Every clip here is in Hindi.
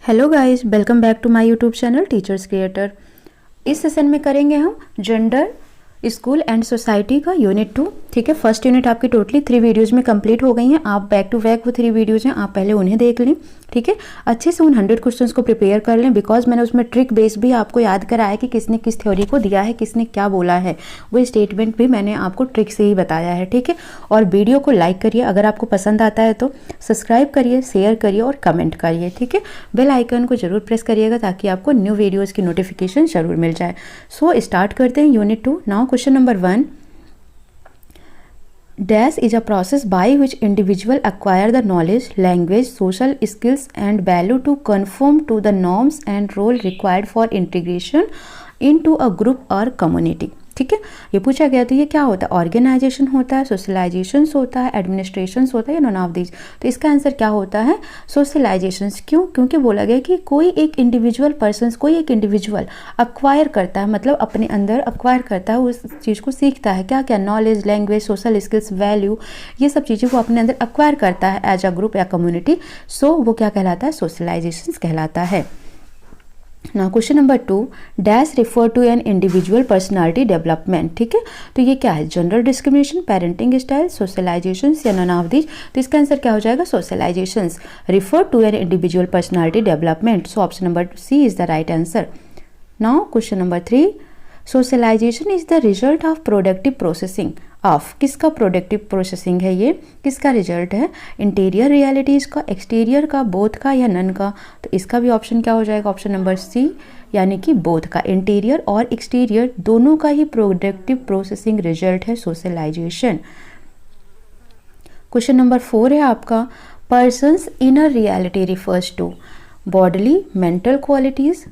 Hello guys, welcome back to my YouTube channel teachers creator. इस सेशन में करेंगे हम जेंडर, स्कूल एंड सोसाइटी का यूनिट 2। ठीक है, फर्स्ट यूनिट आपकी टोटली 3 वीडियोज़ में कंप्लीट हो गई हैं। आप बैक टू बैक वो 3 वीडियोज़ हैं, आप पहले उन्हें देख लें। ठीक है, अच्छे से उन 100 क्वेश्चंस को प्रिपेयर कर लें, बिकॉज मैंने उसमें ट्रिक बेस भी आपको याद कराया कि किसने किस थ्योरी को दिया है, किसने क्या बोला है। वो स्टेटमेंट भी मैंने आपको ट्रिक से ही बताया है। ठीक है, और वीडियो को लाइक करिए, अगर आपको पसंद आता है तो सब्सक्राइब करिए, शेयर करिए और कमेंट करिए। ठीक है, बेल आइकन को जरूर प्रेस करिएगा ताकि आपको न्यू वीडियोज़ की नोटिफिकेशन जरूर मिल जाए। सो स्टार्ट करते हैं unit 2। Now question number 1, Dash is a process by which individual acquire the knowledge, language, social skills and value to conform to the norms and role required for integration into a group or community। ठीक है, ये पूछा गया तो ये क्या होता है? ऑर्गेनाइजेशन होता है, सोशलाइजेशंस होता है, एडमिनिस्ट्रेशंस होता है या नॉन ऑफ दीज। तो इसका आंसर क्या होता है? सोशलाइजेशंस। क्यों? क्योंकि बोला गया कि कोई एक इंडिविजुअल अक्वायर करता है, मतलब अपने अंदर अक्वायर करता है, उस चीज़ को सीखता है। क्या क्या? Knowledge, language, social skills, value, ये सब चीज़ें वो अपने अंदर अक्वायर करता है एज अ ग्रुप या कम्युनिटी। सो वो क्या कहलाता है? सोशलाइजेशंस कहलाता है। ना question number 2, dash refer to an individual personality development. ठीक है, तो ये क्या है? General discrimination, parenting style, socializations या नॉन ऑफ दीज। तो इसका आंसर क्या हो जाएगा? Socialisations. Refer to an individual personality development. So option number C is the right answer. Now question number 3, socialisation is the result of productive processing of. किसका प्रोडक्टिव प्रोसेसिंग है? ये किसका रिजल्ट है? इंटीरियर रियलिटीज़ का, एक्सटीरियर का, बोथ का या नन का। तो इसका भी ऑप्शन क्या हो जाएगा? ऑप्शन नंबर सी, यानी कि बोथ का। इंटीरियर और एक्सटीरियर दोनों का ही प्रोडक्टिव प्रोसेसिंग रिजल्ट है सोशलाइजेशन। क्वेश्चन नंबर 4 है आपका, persons inner reality refers to bodily, mental qualities,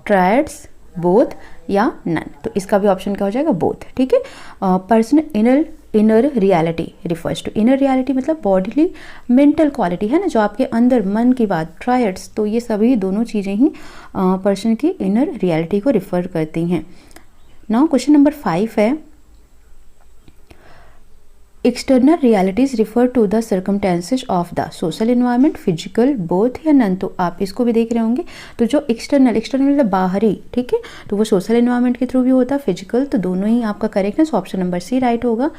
traits, both या नन। तो इसका भी ऑप्शन क्या हो जाएगा? बोथ। ठीक है, person inner reality refers to, inner reality मतलब बॉडीली, मेंटल क्वालिटी है ना, जो आपके अंदर मन की बात, ट्रायड्स। तो ये सभी दोनों चीज़ें ही पर्सन की इनर रियलिटी को रिफर करती हैं। नाउ क्वेश्चन नंबर 5 है, external realities refer to the circumstances of the social environment, physical, both या नन। तो आप इसको भी देख रहे होंगे। तो जो एक्सटर्नल मतलब बाहरी, ठीक है, तो वो सोशल इन्वायरमेंट के थ्रू भी होता है, फिजिकल, तो दोनों ही आपका करेक्ट है। So option number C right होगा।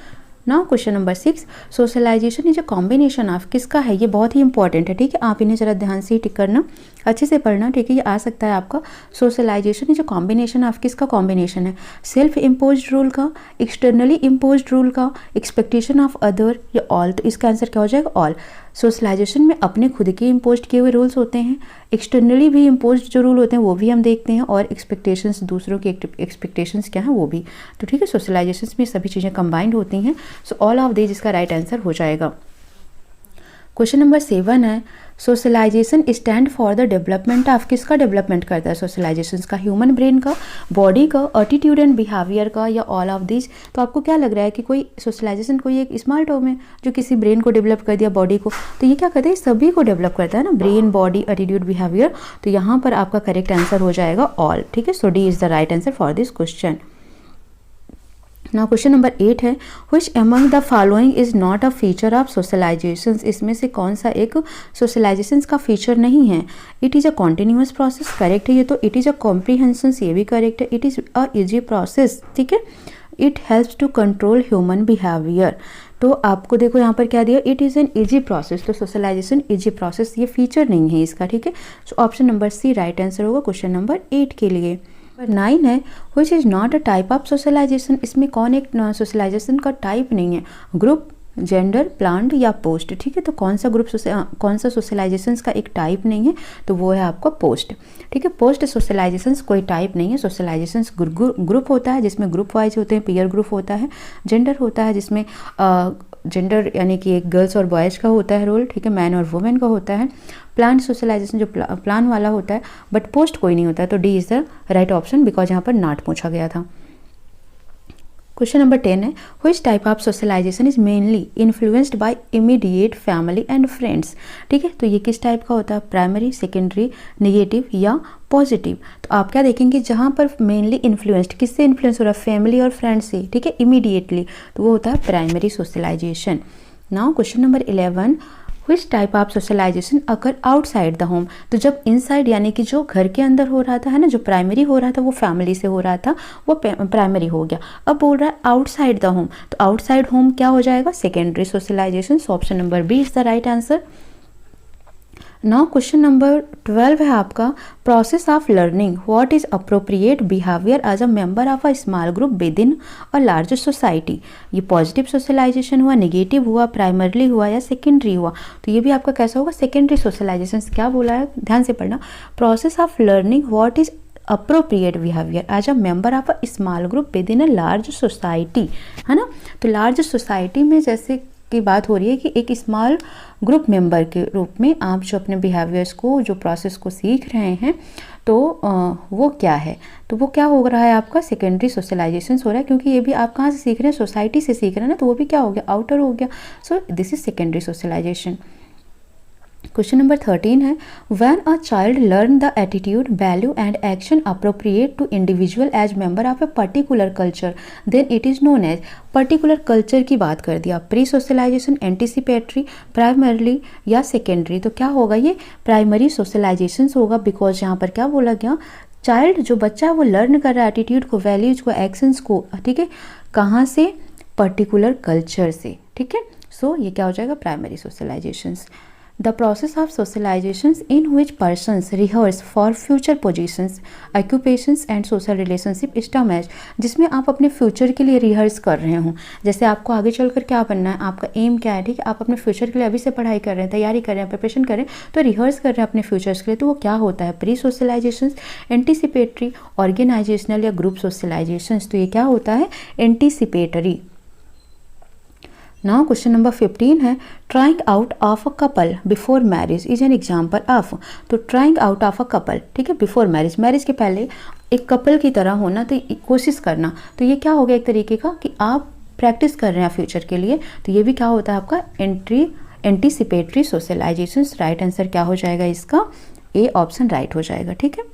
Now question number 6, socialisation is a combination of. किसका है? ये बहुत ही इंपॉर्टेंट है। ठीक है, आप इन्हें जरा ध्यान से टिक करना, अच्छे से पढ़ना। ठीक है, ये आ सकता है आपका। Socialization is a combination of. किसका कॉम्बिनेशन है? सेल्फ इम्पोज्ड रूल का, एक्सटर्नली इम्पोज्ड रूल का, एक्सपेक्टेशन ऑफ अदर या ऑल। तो इसका आंसर क्या हो जाएगा? ऑल। सोशलाइजेशन में अपने खुद के इम्पोज्ड किए हुए रूल्स होते हैं, एक्सटर्नली भी इम्पोज्ड जो रूल होते हैं वो भी हम देखते हैं, और एक्सपेक्टेशंस, दूसरों के एक्सपेक्टेशंस क्या हैं वो भी। तो ठीक है, सोशलाइजेशन में सभी चीज़ें कंबाइंड होती हैं। सो ऑल ऑफ दीज इसका राइट आंसर हो जाएगा। क्वेश्चन नंबर 7 है, socialization stand for the development of. किसका डेवलपमेंट करता है सोशलाइजेशन का? ह्यूमन ब्रेन का, बॉडी का, एटीट्यूड एंड बिहेवियर का या ऑल ऑफ दिस। तो आपको क्या लग रहा है कि कोई सोशलाइजेशन कोई एक स्मॉल टर्म है जो किसी ब्रेन को डेवलप कर दिया, बॉडी को? तो ये क्या करता है? सभी को डेवलप करता है ना, ब्रेन, बॉडी, एटीट्यूड, बिहेवियर। तो यहाँ पर आपका करेक्ट आंसर हो जाएगा ऑल। ठीक है, so D is the right answer for this question. Now question number 8 है, which among the following is not a feature of socialisation. इसमें से कौन सा एक सोशलाइजेशन का फीचर नहीं है? It is a continuous process, correct है ये तो। इट इज़ अ कॉम्प्रीहेंशन, ये भी करेक्ट है। It is a easy process, ठीक है। It helps to control human behaviour. तो आपको देखो यहाँ पर क्या दिया? It is an easy process. तो सोशलाइजेशन इजी प्रोसेस ये फीचर नहीं है इसका। ठीक है, so option number C right answer होगा क्वेश्चन नंबर 8 के लिए। नंबर 9 है, which is not a type of socialisation. इसमें कौन एक सोशलाइजेशन का टाइप नहीं है? ग्रुप, जेंडर, प्लांट या पोस्ट। ठीक है, तो कौन सा ग्रुप, कौन सा सोशलाइजेशन का एक टाइप नहीं है? तो वो है आपका पोस्ट। ठीक है, पोस्ट सोशलाइजेशन कोई टाइप नहीं है। सोशलाइजेशन ग्रुप होता है जिसमें ग्रुप वाइज होते हैं, पीयर ग्रुप होता है। जेंडर होता है जिसमें जेंडर यानी कि एक गर्ल्स और बॉयज़ का होता है रोल, ठीक है, मैन और वुमेन का होता है। प्लान सोशलाइजेशन जो प्लान वाला होता है, बट पोस्ट कोई नहीं होता है। तो D is the right option, because यहाँ पर नॉट पूछा गया था। क्वेश्चन नंबर 10 है, which type of socialization is mainly influenced by immediate family and friends. ठीक है, तो ये किस टाइप का होता है? प्राइमरी, सेकेंडरी, नेगेटिव या पॉजिटिव। तो आप क्या देखेंगे? जहाँ पर मेनली इन्फ्लुएंस्ड, किससे इन्फ्लुएंस हो रहा है? फैमिली और फ्रेंड्स से। ठीक है, इमीडिएटली, तो वो होता है primary socialization. Now question number 11, which type of socialization occur outside the home, तो जब इनसाइड यानी कि जो घर के अंदर हो रहा था, है ना, जो प्राइमरी हो रहा था वो फैमिली से हो रहा था, वो प्राइमरी हो गया। अब बोल रहा है आउटसाइड द होम, तो आउटसाइड होम क्या हो जाएगा, secondary socialization. Option number B is the right answer. Now question number 12 है आपका, process of learning what is appropriate behaviour as a member of a small group within a larger society. ये पॉजिटिव सोशलाइजेशन हुआ, नेगेटिव हुआ, प्राइमरली हुआ या सेकेंडरी हुआ, तो ये भी आपका कैसा होगा, सेकेंडरी सोशलाइजेशन। क्या बोला है, ध्यान से पढ़ना, process of learning what is appropriate behaviour as a member of a small group within a large society, है ना। तो लार्ज सोसाइटी में जैसे की बात हो रही है कि एक स्मॉल ग्रुप मेंबर के रूप में आप जो अपने बिहेवियर्स को, जो प्रोसेस को सीख रहे हैं, तो वो क्या है, तो वो क्या हो रहा है आपका, सेकेंडरी सोशलाइजेशन हो रहा है, क्योंकि ये भी आप कहाँ से सीख रहे हैं, सोसाइटी से सीख रहे हैं ना, तो वो भी क्या हो गया, आउटर हो गया। So this is secondary socialization. Question number 13 है, when a child learn the attitude, value and action appropriate to individual as member of a particular culture then it is known as. Particular culture की बात कर दिया, प्री सोशलाइजेशन, एंटिसिपेटरी, प्राइमरली या सेकेंडरी, तो क्या होगा, ये प्राइमरी सोशलाइजेशन होगा, बिकॉज यहाँ पर क्या बोला गया, चाइल्ड जो बच्चा है वो लर्न कर रहा है एटीट्यूड को, वैल्यूज को, एक्शंस को, ठीक है, कहाँ से, पर्टिकुलर कल्चर से, ठीक है। सो ये क्या हो जाएगा, primary सोशलाइजेशंस। The process of socializations in which persons rehearse for future positions, occupations and social relationship is termed as, जिसमें आप अपने फ्यूचर के लिए रिहर्स कर रहे हो, जैसे आपको आगे चलकर क्या बनना है, आपका एम क्या है, ठीक है, आप अपने फ्यूचर के लिए अभी से पढ़ाई कर रहे हैं, तैयारी कर रहे हैं, प्रिपरेशन कर रहे हैं, तो रिहर्स कर रहे हैं अपने फ्यूचर्स के लिए, तो वो क्या होता है, प्री सोशलाइजेशंस, एंटिसिपेटरी, ऑर्गेनाइजेशनल या ग्रुप सोशलाइजेशंस, तो ये क्या होता है, एंटिसिपेटरी। नाउ क्वेश्चन नंबर 15 है, trying out of a couple before marriage is an example of. तो trying out of a couple, ठीक है, बिफोर मैरिज, मैरिज के पहले एक कपल की तरह होना, तो कोशिश करना, तो ये क्या हो गया, एक तरीके का कि आप प्रैक्टिस कर रहे हैं फ्यूचर के लिए, तो ये भी क्या होता है आपका एंटीसिपेटरी सोशलाइजेशन। राइट आंसर क्या हो जाएगा इसका, ए ऑप्शन राइट हो जाएगा, ठीक है।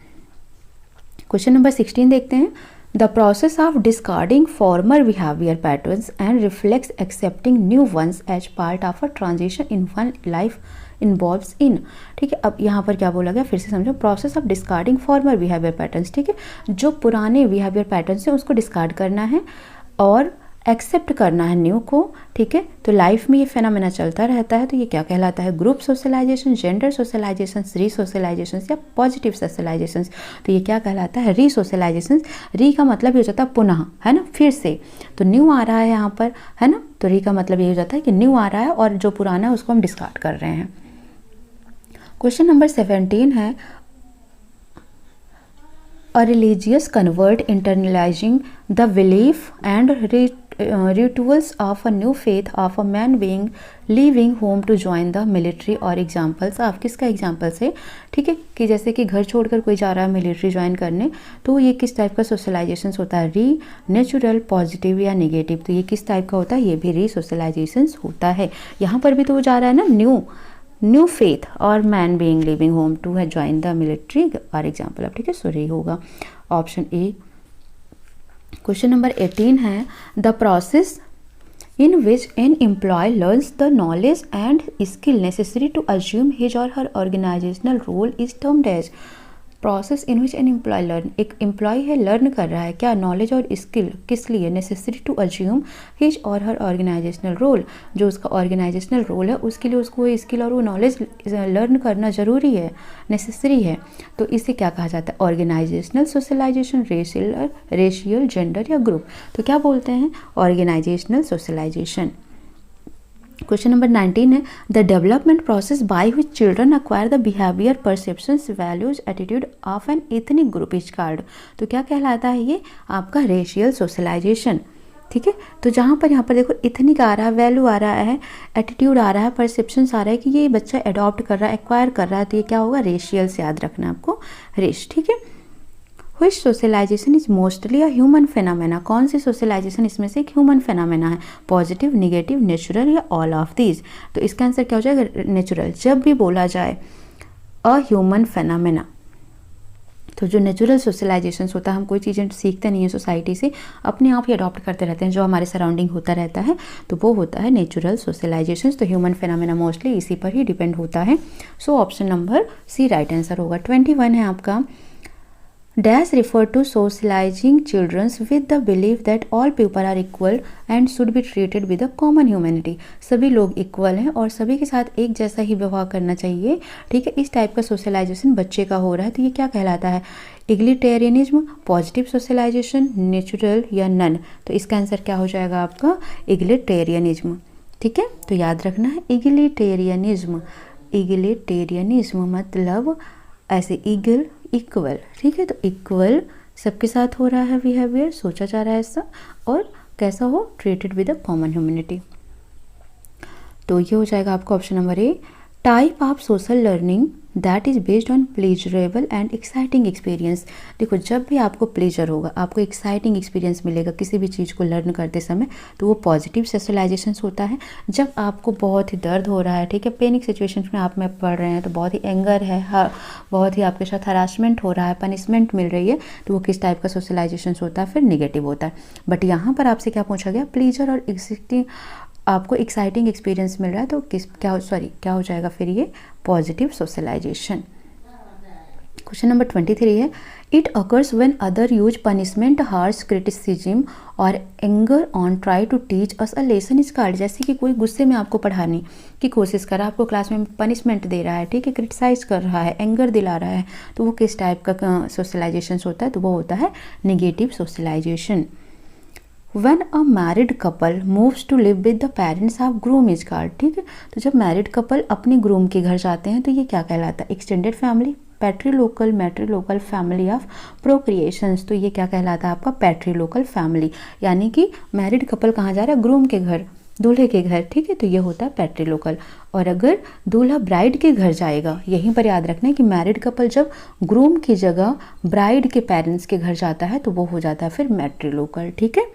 क्वेश्चन नंबर 16 देखते हैं, The process of discarding former behavior patterns and reflex accepting new ones as part of a transition in one life involves in, ठीक है। अब यहाँ पर क्या बोला गया, फिर से समझो, process of discarding farmer behaviour patterns, ठीक है, जो पुराने बिहेवियर पैटर्न्स हैं उसको डिस्कार्ड करना है और एक्सेप्ट करना है न्यू को, ठीक है। तो लाइफ में ये फेनोमेना चलता रहता है, तो ये क्या कहलाता है, ग्रुप सोशलाइजेशन, जेंडर सोशलाइजेशन, री सोशलाइजेशन या पॉजिटिव सोशलाइजेशन, तो ये क्या कहलाता है, री सोशलाइजेशन। री का मतलब ये हो जाता है पुनः, है ना, फिर से, तो न्यू आ रहा है यहाँ पर, है ना, तो री का मतलब ये हो जाता है कि न्यू आ रहा है और जो पुराना है उसको हम डिस्कार्ड कर रहे हैं। क्वेश्चन नंबर 17 है, a religious convert internalizing the belief and rituals of a new faith of a man being leaving home to join the military और एग्जाम्पल्स, आप किसका एग्जाम्पल्स है, ठीक है, कि जैसे कि घर छोड़कर कोई जा रहा है मिलिट्री ज्वाइन करने, तो ये किस टाइप का सोशलाइजेशन होता है, री, नेचुरल, पॉजिटिव या नेगेटिव, तो ये किस टाइप का होता है, ये भी री सोशलाइजेशन होता है। यहाँ पर भी तो वो जा रहा है ना, न्यू फेथ और man being living home to है join the military for example, अब ठीक है, सो ये होगा ऑप्शन ए। क्वेश्चन नंबर 18 है, the process in which an employee learns the knowledge and skill necessary to assume his or her organizational role is termed as। Process in which an employ learn, एक एम्प्लॉय है लर्न कर रहा है क्या, नॉलेज और स्किल, किस लिए, नेसेसरी टू अज्यूम हिज और हर ऑर्गेनाइजेशनल रोल, जो उसका ऑर्गेनाइजेशनल रोल है उसके लिए उसको वो स्किल और वो नॉलेज लर्न करना जरूरी है, नेसेसरी है, तो इसे क्या कहा जाता है, ऑर्गेनाइजेशनल सोशलाइजेशन, रेशियल, जेंडर या ग्रुप, तो क्या बोलते हैं, ऑर्गेनाइजेशनल सोशलाइजेशन। क्वेश्चन नंबर 19 है, the development process by which children acquire the behaviour, perceptions, values, attitude of an ethnic group is called, तो क्या कहलाता है ये आपका रेशियल सोशलाइजेशन, ठीक है। तो यहाँ पर देखो इथनिक आ रहा है, वैल्यू आ रहा है, एटीट्यूड आ रहा है, परसेप्शंस आ रहा है कि ये बच्चा अडॉप्ट कर रहा है, एक्वायर कर रहा है, तो ये क्या होगा, रेशियल से याद रखना आपको, रेश, ठीक है। Which socialisation is mostly a human phenomena, कौन सी सोशलाइजेशन इसमें से एक ह्यूमन फेनामेना है, पॉजिटिव, निगेटिव, नेचुरल या ऑल ऑफ दीज, तो इसका आंसर क्या हो जाएगा, नेचुरल। जब भी बोला जाए अ ह्यूमन फेनामेना तो जो नेचुरल सोशलाइजेशन होता है, हम कोई चीज़ें सीखते नहीं हैं सोसाइटी से, अपने आप ही अडॉप्ट करते रहते हैं जो हमारे सराउंडिंग होता रहता है, तो वो होता है नेचुरल सोशलाइजेशन। तो ह्यूमन फिनोमेना मोस्टली इसी पर ही डिपेंड होता है। So option number C right answer होगा। 21 है आपका, dash refer to socializing children with the belief that all people are equal and should be treated with a common humanity। सभी लोग इक्वल हैं और सभी के साथ एक जैसा ही व्यवहार करना चाहिए, ठीक है। इस टाइप का सोशलाइजेशन बच्चे का हो रहा है, तो ये क्या कहलाता है? इग्लिटेरियनिज्म, पॉजिटिव सोशलाइजेशन, नेचुरल या नन? तो इसका आंसर क्या हो जाएगा आपका? इग्लिटेरियनिज्म, ठीक है। तो याद रखना है इग्लिटेरियनिज्म। इग्लिटेरियनिज्म मतलब ऐसे ईगल इक्वल, ठीक है। तो इक्वल सबके साथ हो रहा है बिहेवियर, सोचा जा रहा है ऐसा, और कैसा हो? Treated with a common humanity. तो ये हो जाएगा आपका option number A. Type of social learning that is based on pleasurable and exciting experience. देखो, जब भी आपको प्लेजर होगा, आपको एक्साइटिंग एक्सपीरियंस मिलेगा किसी भी चीज़ को लर्न करते समय, तो वो पॉजिटिव सोशलाइजेशन होता है। जब आपको बहुत ही दर्द हो रहा है, ठीक है, पैनिक सिचुएशन में आप में पढ़ रहे हैं, तो बहुत ही एंगर है, बहुत ही आपके साथ हरासमेंट हो रहा है, पनिशमेंट मिल रही है, तो वो किस टाइप का सोशलाइजेशन होता है? फिर निगेटिव होता है। बट यहाँ पर आपसे क्या पूछा गया? प्लेजर और आपको एक्साइटिंग एक्सपीरियंस मिल रहा है, तो क्या हो जाएगा फिर? ये पॉजिटिव सोशलाइजेशन। क्वेश्चन नंबर 23 है, it occurs when other use punishment, harsh criticism और anger on try to teach us a lesson is called. जैसे कि कोई गुस्से में आपको पढ़ाने की कोशिश कर रहा है, आपको क्लास में पनिशमेंट दे रहा है, ठीक है, क्रिटिसाइज कर रहा है, एंगर दिला रहा है, तो वो किस टाइप का सोशलाइजेशन होता है? तो वो होता है negative socialization. When a married couple moves to live with the parents of groom is called, ठीक है। तो जब मैरिड कपल अपने ग्रूम के घर जाते हैं, तो ये क्या कहलाता है? Extended family, patrilocal, matrilocal, family of procreations. तो ये क्या कहलाता है आपका? Patrilocal family. यानी कि मैरिड कपल कहाँ जा रहा है? ग्रूम के घर, दूल्हे के घर, ठीक है। तो ये होता है पैट्रीलोकल। और अगर दूल्हा ब्राइड के घर जाएगा, यहीं पर याद रखना है कि मैरिड कपल जब ग्रूम की जगह ब्राइड के पेरेंट्स के घर जाता है, तो वो हो जाता है फिर मैट्रीलोकल, ठीक है।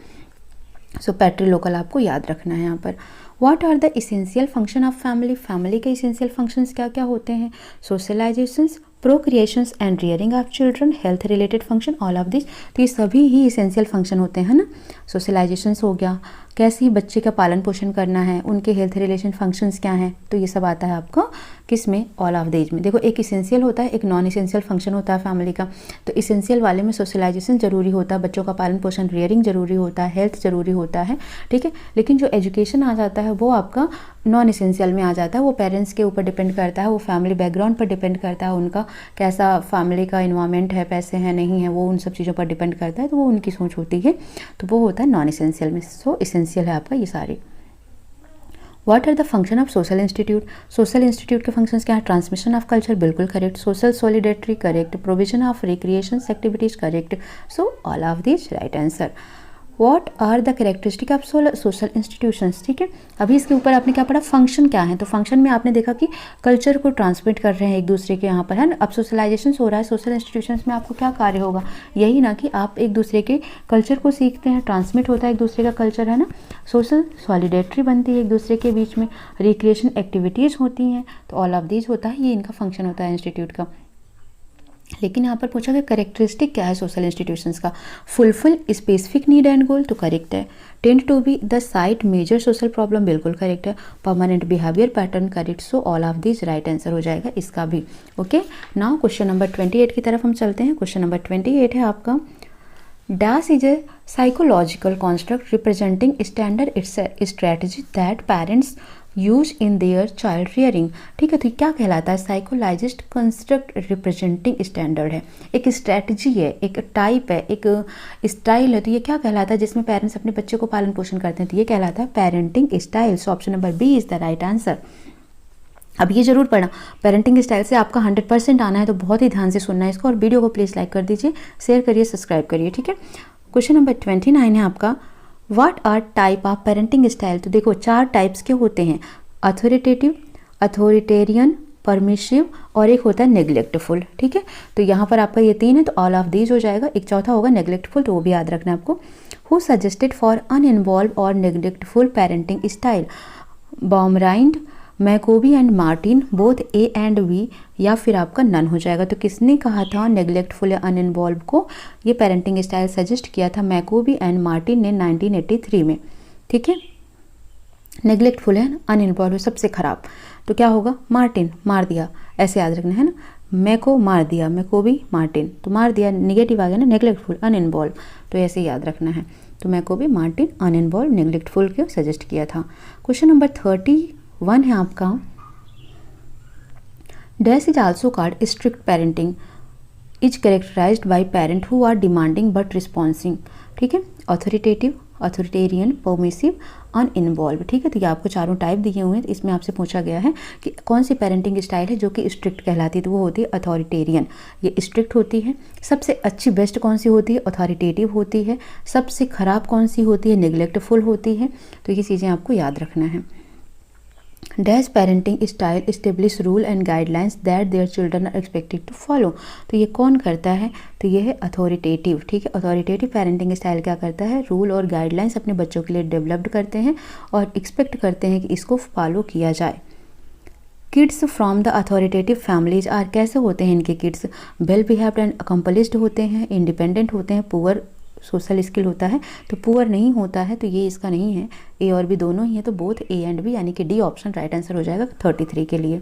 सो पैट्रीलोकल आपको याद रखना है यहाँ पर। What are the essential function of family? Family के इसेंशियल फंक्शंस क्या क्या होते हैं? Socializations, procreations and rearing of children, health related function, all of this. तो ये सभी ही इसेंशियल फंक्शन होते हैं ना। सोशलाइजेशंस हो गया, कैसे ही बच्चे का पालन पोषण करना है, उनके हेल्थ रिलेशन फंक्शंस क्या हैं, तो ये सब आता है आपका किस में? ऑल ऑफ दीज में। देखो, एक इसेंशियल होता है, एक नॉन इसेंशियल फंक्शन होता है फैमिली का। तो इसेंशियल वाले में सोशलाइजेशन जरूरी होता है, बच्चों का पालन पोषण, रियरिंग जरूरी होता है, हेल्थ जरूरी होता है, ठीक है। लेकिन जो एजुकेशन आ जाता है वो आपका नॉन इसेंशियल में आ जाता है। वो पेरेंट्स के ऊपर डिपेंड करता है, वो फैमिली बैकग्राउंड पर डिपेंड करता है, उनका कैसा फैमिली का इन्वायरमेंट है, पैसे हैं नहीं है, वो उन सब चीज़ों पर डिपेंड करता है, तो वो उनकी सोच होती है, तो वो होता है नॉन इसेंशियल में। सो इसेंशियल है आपका ये सारे। What are the function of social institute? Social institute के फंक्शंस क्या है? ट्रांसमिशन ऑफ कल्चर, बिल्कुल correct. Social solidarity, correct. Provision of recreation activities, correct. So all of this right answer. What are the characteristic of social institutions, ठीक है। अभी इसके ऊपर आपने क्या पढ़ा? फंक्शन क्या है? तो फंक्शन में आपने देखा कि कल्चर को ट्रांसमिट कर रहे हैं एक दूसरे के यहाँ पर, है ना। अब सोशलाइजेशन हो रहा है सोशल इंस्टीट्यूशंस में, आपको क्या कार्य होगा? यही ना कि आप एक दूसरे के कल्चर को सीखते हैं, ट्रांसमिट होता है एक दूसरे का कल्चर, है ना। सोशल सॉलिडेरिटी बनती है एक दूसरे के बीच में, रिक्रिएशन एक्टिविटीज़ होती हैं, तो ऑल ऑफ दीज होता है, ये इनका फंक्शन होता है इंस्टीट्यूट का। लेकिन यहाँ पर पूछा गया करेक्टरिस्टिक क्या है सोशल इंस्टीट्यूशंस का? Fulfil specific need and goal, तो करेक्ट है। Tend to be the site major social problem, बिल्कुल करेक्ट है। Permanent behaviour pattern, correct. So all of this right answer हो जाएगा इसका भी। ओके, नाउ क्वेश्चन नंबर 28 की तरफ हम चलते हैं। क्वेश्चन नंबर 28 है आपका, dash is a psychological construct representing standard strategy that parents use in their child rearing, ठीक है। तो क्या कहलाता है? साइकोलॉजिस्ट कंस्ट्रक्ट रिप्रेजेंटिंग स्टैंडर्ड है, एक स्ट्रैटेजी है, एक टाइप है, एक स्टाइल है। तो ये क्या कहलाता है जिसमें पेरेंट्स अपने बच्चे को पालन पोषण करते हैं? तो ये कहलाता है parenting style. So option number B is the right answer. अब ये जरूर पढ़ना, पेरेंटिंग स्टाइल से आपका 100% आना है, तो बहुत ही ध्यान से सुनना है इसको, और वीडियो को प्लीज़ लाइक कर दीजिए, शेयर करिए, सब्सक्राइब करिए, ठीक है। क्वेश्चन नंबर 29 है आपका, what are type of parenting style? तो देखो 4 टाइप्स के होते हैं, अथॉरिटेटिव, अथॉरिटेरियन, परमिशिव और एक होता है नेग्लेक्टफुल, ठीक है। तो यहाँ पर आपका ये 3 है, तो ऑल ऑफ दीज हो जाएगा। एक चौथा होगा नेग्लेक्टफुल, तो वो भी याद रखना है आपको। हु सजेस्टेड फॉर अनइन्वॉल्व और neglectful parenting style? Baumrind, Maccoby and Martin both A and B, या फिर आपका नन हो जाएगा। तो किसने कहा था नेग्लेक्टफुल या अनइन्वॉल्व को? ये पेरेंटिंग स्टाइल सजेस्ट किया था मैकोबी एंड मार्टिन ने 1983 में। ठीक है, नेग्लेक्टफुल है, अनइन्वॉल्व सबसे खराब, तो क्या होगा? मार्टिन, मार दिया, ऐसे याद रखना है ना। मैको मार दिया, मैकोबी मार्टिन, तो मार दिया नेगेटिव आ गया ना, नेग्लेक्टफुल अनइन्वॉल्व, तो ऐसे याद रखना है। तो मैकोबी मार्टिन अनइन्वॉल्व नेग्लेक्टफुल को सजेस्ट किया था। क्वेश्चन नंबर 31 है आपका, dash is also called strict parenting is characterized by parent who are demanding but responsive. ठीक है, ऑथोरिटेटिव, ऑथोरिटेरियन, परमिसिव, अनइन्वॉल्व। ठीक है, तो ये आपको चारों टाइप दिए हुए हैं। तो इसमें आपसे पूछा गया है कि कौन सी पेरेंटिंग स्टाइल है जो कि स्ट्रिक्ट कहलाती है, तो वो होती है अथॉरिटेरियन, ये स्ट्रिक्ट होती है। सबसे अच्छी बेस्ट कौन सी होती है? अथॉरिटेटिव होती है। सबसे खराब कौन सी होती है? नेग्लेक्टफुल होती है। तो ये चीज़ें आपको याद रखना है। Dash parenting style establish rule and guidelines that their children are expected to follow. तो ये कौन करता है? तो ये है अथॉरिटेटिव। ठीक है, अथॉरिटेटिव पेरेंटिंग स्टाइल क्या करता है? रूल और गाइडलाइंस अपने बच्चों के लिए डेवलप्ड करते हैं और एक्सपेक्ट करते हैं कि इसको फॉलो किया जाए। Kids from the authoritative families are, कैसे होते हैं इनके kids? Well behaved and accomplished होते हैं, इंडिपेंडेंट होते हैं, पुअर सोशल स्किल होता है, तो पुअर नहीं होता है, तो ये इसका नहीं है, ए और बी दोनों ही है, तो बोथ ए एंड बी, यानी कि डी ऑप्शन राइट आंसर हो जाएगा 33 के लिए।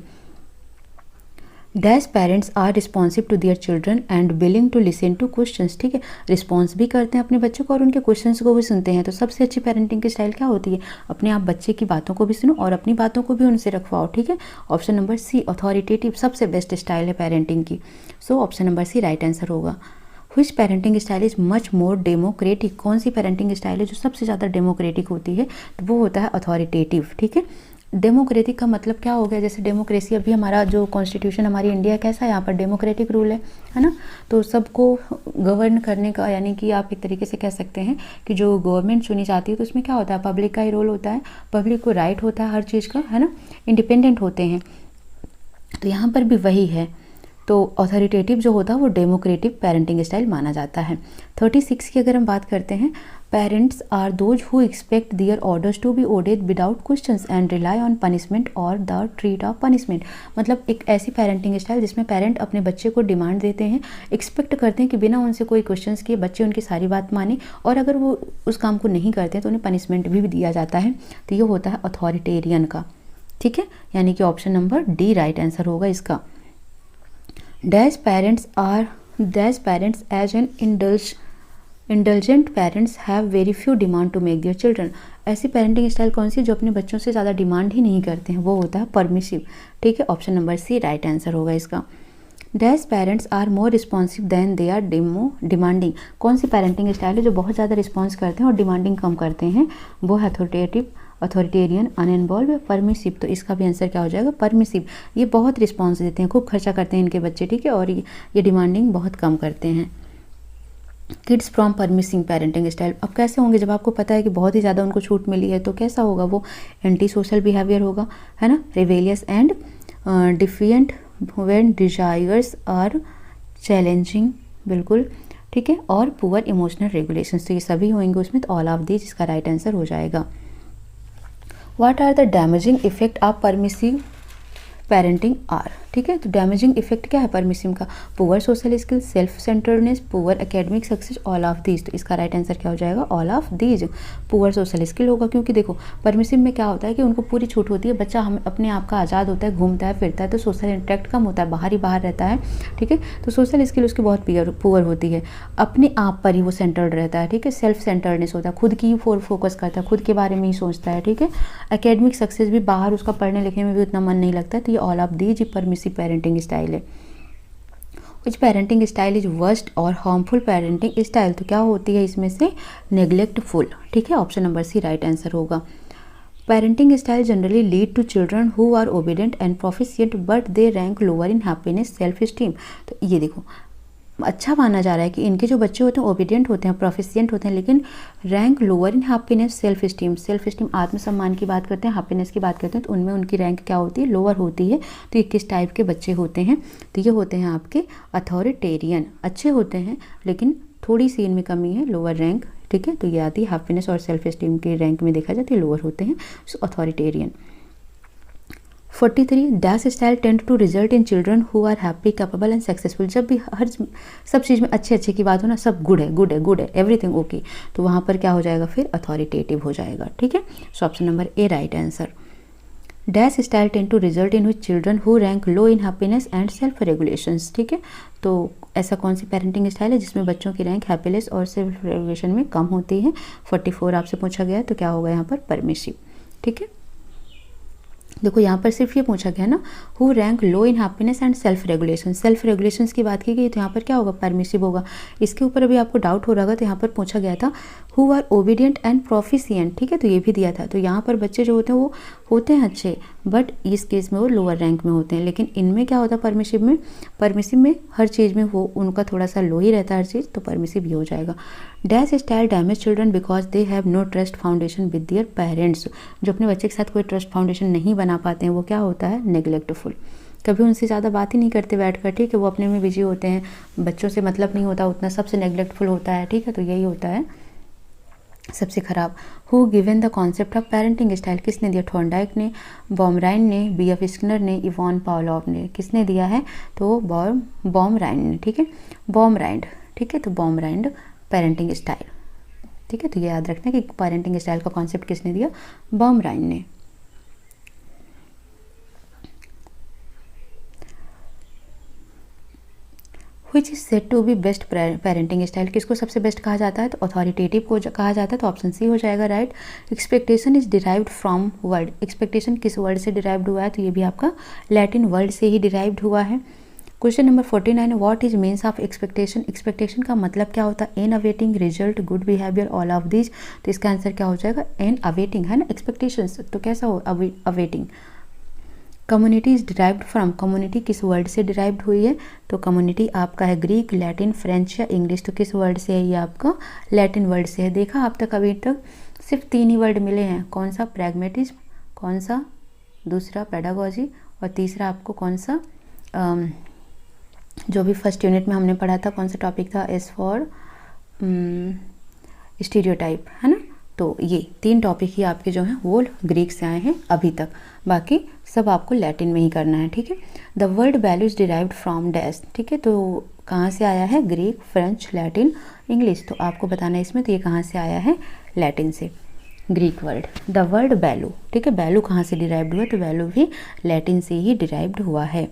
Dash parents are responsive to their children and willing to listen to questions. ठीक है, रिस्पॉन्स भी करते हैं अपने बच्चों को और उनके क्वेश्चंस को भी सुनते हैं। तो सबसे अच्छी पेरेंटिंग की स्टाइल क्या होती है? अपने आप बच्चे की बातों को भी सुनो और अपनी बातों को भी उनसे रखवाओ। ठीक है, ऑप्शन नंबर सी अथॉरिटेटिव सबसे बेस्ट स्टाइल है पेरेंटिंग की। So option number C right answer होगा। Which parenting style is much more democratic, कौन सी पेरेंटिंग स्टाइल है जो सबसे ज़्यादा डेमोक्रेटिक होती है? तो वो होता है अथॉरिटेटिव। ठीक है, डेमोक्रेटिक का मतलब क्या हो गया? जैसे डेमोक्रेसी, अभी हमारा जो कॉन्स्टिट्यूशन हमारी इंडिया कैसा है, यहाँ पर डेमोक्रेटिक रूल है ना, तो सबको गवर्न करने का, यानी कि आप एक तरीके से कह सकते हैं कि जो गवर्नमेंट चुनी जाती है तो उसमें क्या होता है? पब्लिक का ही रोल होता है, पब्लिक को राइट होता है हर चीज़ का, है ना, इंडिपेंडेंट होते हैं। तो यहाँ पर भी वही है, तो अथॉरिटेटिव जो होता है वो डेमोक्रेटिक पेरेंटिंग स्टाइल माना जाता है। 36 की अगर हम बात करते हैं, parents are those who expect their orders to be obeyed without questions and rely on punishment और द ट्रीट ऑफ पनिशमेंट। मतलब एक ऐसी पेरेंटिंग स्टाइल जिसमें पेरेंट अपने बच्चे को डिमांड देते हैं, एक्सपेक्ट करते हैं कि बिना उनसे कोई क्वेश्चंस किए बच्चे उनकी सारी बात माने, और अगर वो उस काम को नहीं करते तो उन्हें पनिशमेंट भी दिया जाता है। तो ये होता है अथॉरिटेरियन का। ठीक है, यानी कि option number D right answer होगा इसका। Dash parents as an indulgent parents have very few demand to make their children. ऐसी पेरेंटिंग स्टाइल कौन सी जो अपने बच्चों से ज़्यादा डिमांड ही नहीं करते हैं? वो होता है परमिसिव। ठीक है, option number C right answer होगा इसका। Dash parents are more responsive than they are demanding. कौन सी पेरेंटिंग स्टाइल है जो बहुत ज़्यादा रिस्पॉन्स करते हैं और डिमांडिंग कम करते हैं? वो है अथॉरिटेरियन, अनइन्वॉल्व, परमिसिव। तो इसका भी आंसर क्या हो जाएगा? परमिसिव। ये बहुत रिस्पॉन्स देते हैं, खूब खर्चा करते हैं इनके बच्चे। ठीक है, और ये डिमांडिंग बहुत कम करते हैं। किड्स फ्रॉम परमिसिंग पेरेंटिंग स्टाइल, अब कैसे होंगे? जब आपको पता है कि बहुत ही ज़्यादा उनको छूट मिली है तो कैसा होगा? वो एंटी सोशल बिहेवियर होगा, है ना, rebellious and defiant when desires are challenging, बिल्कुल ठीक है, और पुअर इमोशनल रेगुलेशन। तो ये सभी होंगे उसमें, तो ऑल ऑफ दीज इसका राइट आंसर हो जाएगा। What are the damaging effect of permissive parenting are? ठीक है, तो डैमेजिंग इफेक्ट क्या है परमिसिव का? Poor social skill, self centredness, poor academic success, all of these. तो इसका राइट आंसर क्या हो जाएगा? All of these. Poor social skill होगा, क्योंकि देखो परमिसिव में क्या होता है कि उनको पूरी छूट होती है, बच्चा हम अपने आप का आज़ाद होता है, घूमता है फिरता है, तो सोशल इंटरेक्ट कम होता है, बाहर रहता है। ठीक है, तो सोशल स्किल उसकी बहुत पुअर होती है, अपने आप पर ही वो सेंटर्ड रहता है। ठीक है, सेल्फ सेंटर्डनेस होता है, खुद की फोकस करता है, खुद के बारे में ही सोचता है। ठीक है, एकेडमिक सक्सेस भी, बाहर उसका पढ़ने लिखने में भी उतना मन नहीं लगता है। तो ये all of these permissive parenting style है। Which parenting style is worst और हार्मफुल पेरेंटिंग स्टाइल? तो क्या होती है इसमें से? नेग्लेक्टफुल। ठीक है, option number C right answer होगा। Parenting style generally lead to children who are obedient and proficient but they rank lower in happiness, self esteem. तो ये देखो अच्छा माना जा रहा है कि इनके जो बच्चे होते हैं ओबीडियंट होते हैं, प्रोफिशिएंट होते हैं, लेकिन rank lower in happiness, self steam आत्मसम्मान की बात करते हैं, हैप्पीनेस की बात करते हैं, तो उनमें उनकी रैंक क्या होती है? लोअर होती है। तो ये किस टाइप के बच्चे होते हैं? तो ये होते हैं आपके अथॉरिटेरियन। अच्छे होते हैं लेकिन थोड़ी सी इनमें कमी है, लोअर रैंक। ठीक है, तो ये आती है हैप्पीनेस और सेल्फ स्टीम की रैंक में देखा जाए तो लोअर होते हैं, so authoritarian. 43 dash style tend to result in children who are happy capable and successful. जब भी हर सब चीज़ में अच्छे अच्छे की बात हो ना, सब गुड है गुड है गुड है एवरीथिंग ओके, तो वहाँ पर क्या हो जाएगा फिर अथॉरिटेटिव हो जाएगा। ठीक है, so option number A right answer. Dash style tend to result in which children who rank low in happiness and self regulations. ठीक है, तो ऐसा कौन सी पेरेंटिंग स्टाइल है जिसमें बच्चों की रैंक हैप्पीनेस और सेल्फ रेगुलेशन में कम होती है। 44 आपसे पूछा गया है, तो क्या होगा यहाँ पर परमिसिव। ठीक है, देखो यहाँ पर सिर्फ ये पूछा गया ना, who rank low in happiness and self regulation, self regulations की बात की गई, तो यहाँ पर क्या होगा परमिसिव होगा। इसके ऊपर अभी आपको डाउट हो रहा होगा, तो यहाँ पर पूछा गया था who are obedient and proficient. ठीक है, तो ये भी दिया था, तो यहाँ पर बच्चे जो होते हैं वो होते हैं अच्छे, बट इस केस में वो लोअर रैंक में होते हैं। लेकिन इनमें क्या होता है परमिसिव में हर चीज़ में वो उनका थोड़ा सा लो ही रहता है हर चीज़, तो परमिसिव ही हो जाएगा। Dash style damage children because they have no trust foundation with their parents. जो अपने बच्चे के साथ कोई ट्रस्ट फाउंडेशन नहीं बना पाते हैं वो क्या होता है नेग्लेक्टफुल। कभी उनसे ज़्यादा बात ही नहीं करते बैठ कर, ठीक है, वो अपने में बिजी होते हैं, बच्चों से मतलब नहीं होता उतना, सबसे नेग्लेक्टफुल होता है। ठीक है, तो यही होता है सबसे खराब। Who given the concept of parenting style, किसने दिया, थॉर्नडाइक ने, बॉमराइन ने, बी.एफ. स्किनर ने, इवॉन पावलोव ने, किसने दिया है, तो बॉमराइन ने। ठीक है, बॉमराइंड। ठीक है, तो बॉमराइंड पेरेंटिंग स्टाइल। ठीक है, तो ये याद रखना कि पेरेंटिंग स्टाइल का कॉन्सेप्ट किसने दिया, बॉमराइन ने। Which is said to be best parenting style, किसको सबसे बेस्ट कहा जाता है, तो अथॉरिटेटिव को कहा जाता है, तो ऑप्शन सी हो जाएगा right. Expectation is derived from word, expectation किस वर्ड से डिराइव्ड हुआ है, तो ये भी आपका लैटिन वर्ड से ही डिराइव्ड हुआ है। Question number 49, what is means of expectation, expectation का मतलब क्या होता है, an awaiting result good behaviour all of this, तो इसका आंसर क्या हो जाएगा, एन अवेटिंग है ना एक्सपेक्टेशंस, तो कैसा हो awaiting. Community is derived from, community किस वर्ड से डिराइव्ड हुई है, तो कम्युनिटी आपका है ग्रीक, लैटिन, फ्रेंच या इंग्लिश, तो किस वर्ड से है ये आपका लैटिन वर्ड से है। देखा आप तक अभी तक सिर्फ 3 ही वर्ड मिले हैं, कौन सा प्रैग्मेटिज्म, कौन सा दूसरा पेडागोजी, और तीसरा आपको कौन सा जो भी फर्स्ट यूनिट में हमने पढ़ा था कौन सा टॉपिक था, एस फॉर स्टीरियोटाइप, है ना। तो ये 3 टॉपिक ही आपके जो हैं वो ग्रीक से आए हैं अभी तक, बाकी सब आपको लैटिन में ही करना है। ठीक है, the word value is derived from dash, ठीक है, तो कहाँ से आया है, ग्रीक, फ्रेंच, लैटिन, इंग्लिश, तो आपको बताना है इसमें, तो ये कहाँ से आया है, लैटिन से, Greek word. The word value, ठीक है, वैल्यू कहाँ से डिराइव्ड हुआ, तो वैल्यू भी लैटिन से ही डिराइव्ड हुआ है।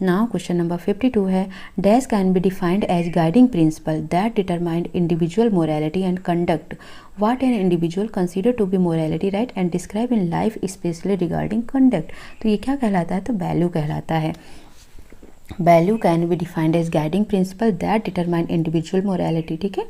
नाउ क्वेश्चन नंबर 52 है, dash can be defined as guiding principle that determined individual morality and conduct, what an individual consider to be morality right and describe in life specially regarding conduct, तो ये क्या कहलाता है, तो वैल्यू कहलाता है। Value can be defined as guiding principle that determined individual morality. ठीक है,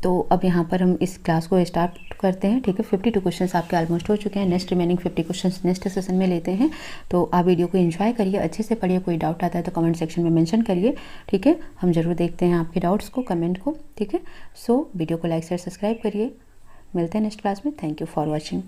तो अब यहाँ पर हम इस क्लास को स्टार्ट करते हैं। ठीक है, 52 क्वेश्चंस आपके ऑलमोस्ट हो चुके हैं, next remaining 50 questions next session में लेते हैं। तो आप वीडियो को एंजॉय करिए, अच्छे से पढ़िए, कोई डाउट आता है तो कमेंट सेक्शन में मेंशन करिए। ठीक है, हम जरूर देखते हैं आपके डाउट्स को, कमेंट को। ठीक है, सो वीडियो को लाइक शेयर सब्सक्राइब करिए, मिलते हैं नेक्स्ट क्लास में। Thank you for watching.